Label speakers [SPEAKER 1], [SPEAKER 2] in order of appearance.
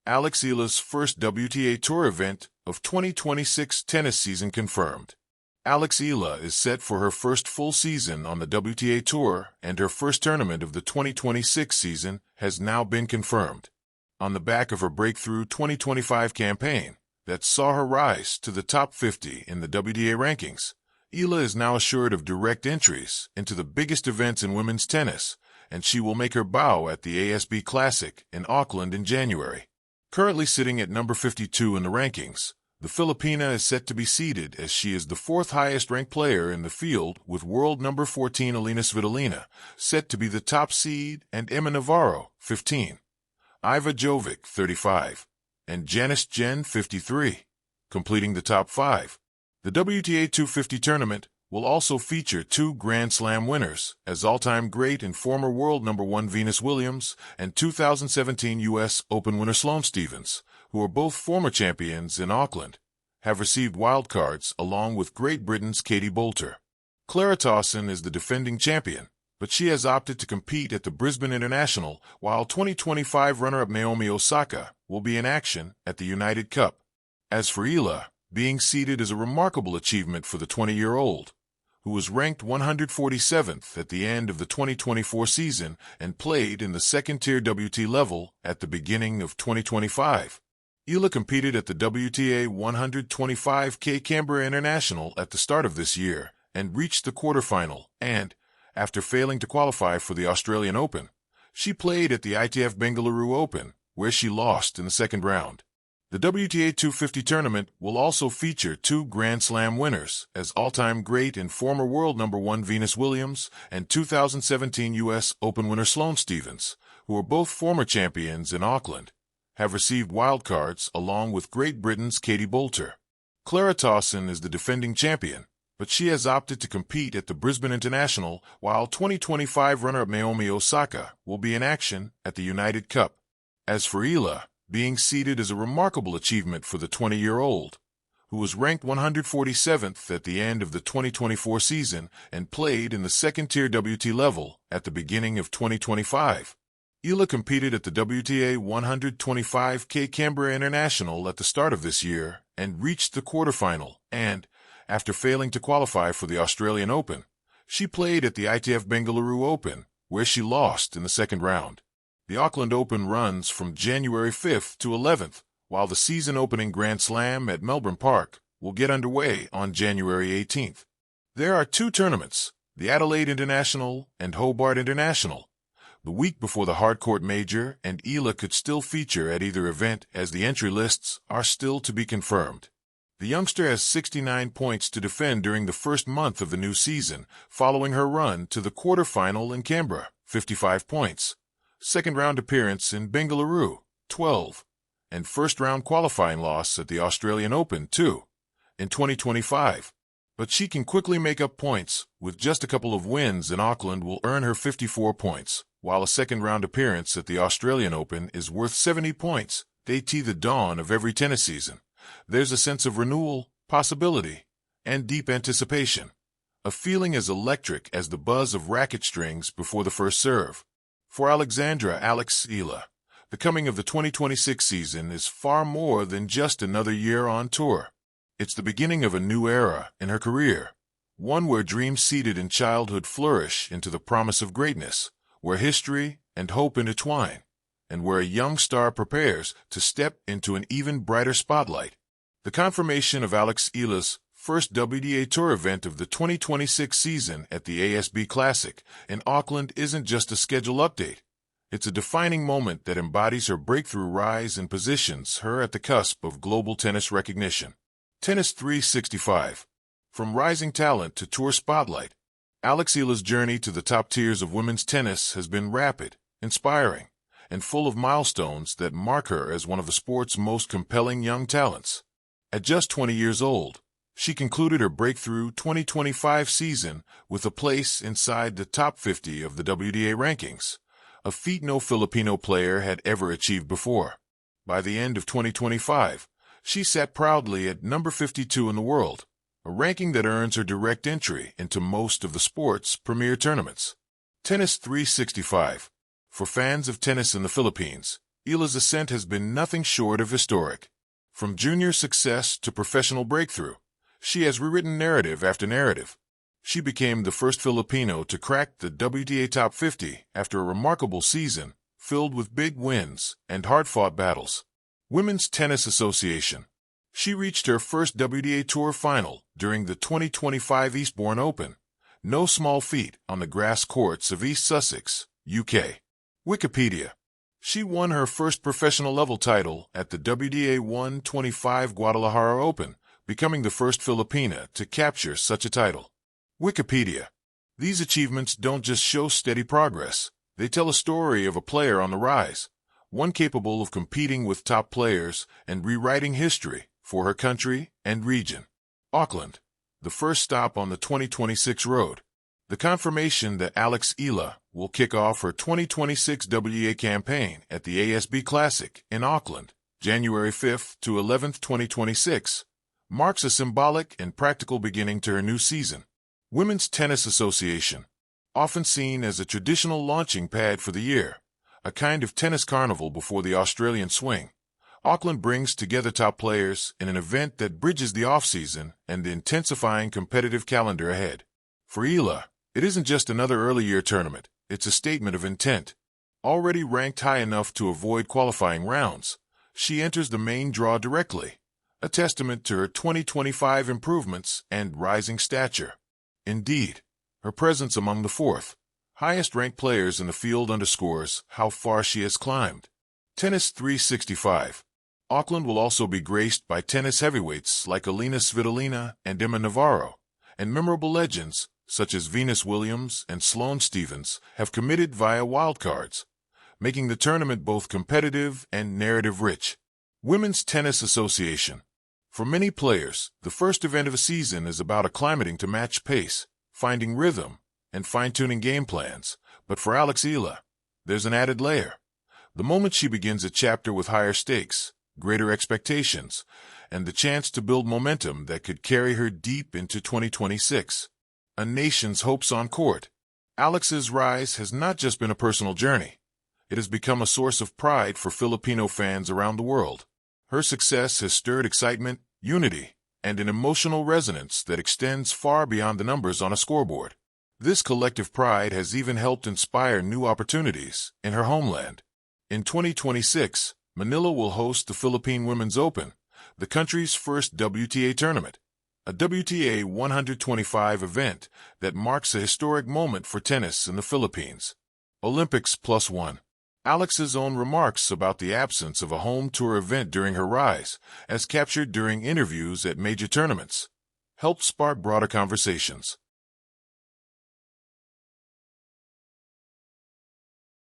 [SPEAKER 1] Alex Eala's first WTA Tour event of 2026 tennis season confirmed. Alex Eala is set for her first full season on the WTA Tour, and her first tournament of the 2026 season has now been confirmed. On the back of her breakthrough 2025 campaign that saw her rise to the top 50 in the WTA rankings, Eala is now assured of direct entries into the biggest events in women's tennis, and she will make her bow at the ASB Classic in Auckland in January. Currently sitting at number 52 in the rankings, the Filipina is set to be seeded as she is the fourth highest-ranked player in the field, with world number 14 Alina Svitolina set to be the top seed, and Emma Navarro, 15, Iva Jovic, 35, and Janice Jen, 53, completing the top 5. The WTA 250 tournament will also feature two Grand Slam winners, as all-time great and former world number 1 Venus Williams and 2017 U.S. Open winner Sloane Stephens, who are both former champions in Auckland, have received wildcards along with Great Britain's Katie Boulter. Clara Tauson is the defending champion, but she has opted to compete at the Brisbane International, while 2025 runner-up Naomi Osaka will be in action at the United Cup. As for Eala, being seeded is a remarkable achievement for the 20-year-old, who was ranked 147th at the end of the 2024 season and played in the second-tier WTA level at the beginning of 2025. Eala competed at the WTA 125K Canberra International at the start of this year and reached the quarterfinal, and, after failing to qualify for the Australian Open, she played at the ITF Bengaluru Open, where she lost in the second round. The WTA 250 tournament will also feature two Grand Slam winners, as all-time great and former world number 1 Venus Williams and 2017 U.S. Open winner Sloane Stephens, who are both former champions in Auckland, have received wildcards along with Great Britain's Katie Boulter. Clara Tauson is the defending champion, but she has opted to compete at the Brisbane International, while 2025 runner-up Naomi Osaka will be in action at the United Cup. As for Eala, being seeded is a remarkable achievement for the 20-year-old, who was ranked 147th at the end of the 2024 season and played in the second-tier WTA level at the beginning of 2025. Eala competed at the WTA 125K Canberra International at the start of this year and reached the quarterfinal, and, after failing to qualify for the Australian Open, she played at the ITF Bengaluru Open, where she lost in the second round. The Auckland Open runs from January 5th to 11th, while the season-opening Grand Slam at Melbourne Park will get underway on January 18th. There are two tournaments, the Adelaide International and Hobart International, the week before the Hardcourt Major, and Eala could still feature at either event as the entry lists are still to be confirmed. The youngster has 69 points to defend during the first month of the new season, following her run to the quarterfinal in Canberra, 55 points. Second-round appearance in Bengaluru, 12, and first-round qualifying loss at the Australian Open, 2, in 2025. But she can quickly make up points, with just a couple of wins in Auckland will earn her 54 points, while a second-round appearance at the Australian Open is worth 70 points. They tee the dawn of every tennis season. There's a sense of renewal, possibility, and deep anticipation, a feeling as electric as the buzz of racket strings before the first serve. For Alexandra Alex Eala, the coming of the 2026 season is far more than just another year on tour. It's the beginning of a new era in her career, one where dreams seeded in childhood flourish into the promise of greatness, where history and hope intertwine, and where a young star prepares to step into an even brighter spotlight. The confirmation of Alex Eala's first WTA Tour event of the 2026 season at the ASB Classic in Auckland isn't just a schedule update. It's a defining moment that embodies her breakthrough rise and positions her at the cusp of global tennis recognition. Tennis 365. From rising talent to tour spotlight, Alex Eala's journey to the top tiers of women's tennis has been rapid, inspiring, and full of milestones that mark her as one of the sport's most compelling young talents. At just 20 years old, she concluded her breakthrough 2025 season with a place inside the top 50 of the WTA rankings, a feat no Filipino player had ever achieved before. By the end of 2025, she sat proudly at number 52 in the world, a ranking that earns her direct entry into most of the sport's premier tournaments. Tennis 365. For fans of tennis in the Philippines, Eala's ascent has been nothing short of historic. From junior success to professional breakthrough, she has rewritten narrative after narrative. She became the first Filipino to crack the WTA Top 50 after a remarkable season filled with big wins and hard-fought battles. Women's Tennis Association. She reached her first WTA Tour final during the 2025 Eastbourne Open. No small feat on the grass courts of East Sussex, UK. Wikipedia. She won her first professional-level title at the WTA 125 Guadalajara Open, becoming the first Filipina to capture such a title. Wikipedia. These achievements don't just show steady progress. They tell a story of a player on the rise, one capable of competing with top players and rewriting history for her country and region. Auckland. The first stop on the 2026 road. The confirmation that Alex Eala will kick off her 2026 WTA campaign at the ASB Classic in Auckland, January 5th to 11th, 2026, marks a symbolic and practical beginning to her new season. Women's Tennis Association. Often seen as a traditional launching pad for the year, a kind of tennis carnival before the Australian swing, Auckland brings together top players in an event that bridges the off-season and the intensifying competitive calendar ahead. For Eala, it isn't just another early-year tournament, it's a statement of intent. Already ranked high enough to avoid qualifying rounds, she enters the main draw directly, a testament to her 2025 improvements and rising stature. Indeed, her presence among the fourth, highest-ranked players in the field underscores how far she has climbed. Tennis 365. Auckland will also be graced by tennis heavyweights like Alina Svitolina and Emma Navarro, and memorable legends such as Venus Williams and Sloane Stephens have committed via wildcards, making the tournament both competitive and narrative-rich. Women's Tennis Association. For many players, the first event of a season is about acclimating to match pace, finding rhythm, and fine-tuning game plans. But for Alex Eala, there's an added layer. The moment she begins a chapter with higher stakes, greater expectations, and the chance to build momentum that could carry her deep into 2026. A nation's hopes on court. Alex's rise has not just been a personal journey. It has become a source of pride for Filipino fans around the world. Her success has stirred excitement, unity, and an emotional resonance that extends far beyond the numbers on a scoreboard. This collective pride has even helped inspire new opportunities in her homeland. In 2026, Manila will host the Philippine Women's Open, the country's first WTA tournament, a WTA 125 event that marks a historic moment for tennis in the Philippines. Olympics +1. Alex's own remarks about the absence of a home tour event during her rise, as captured during interviews at major tournaments, helped spark broader conversations.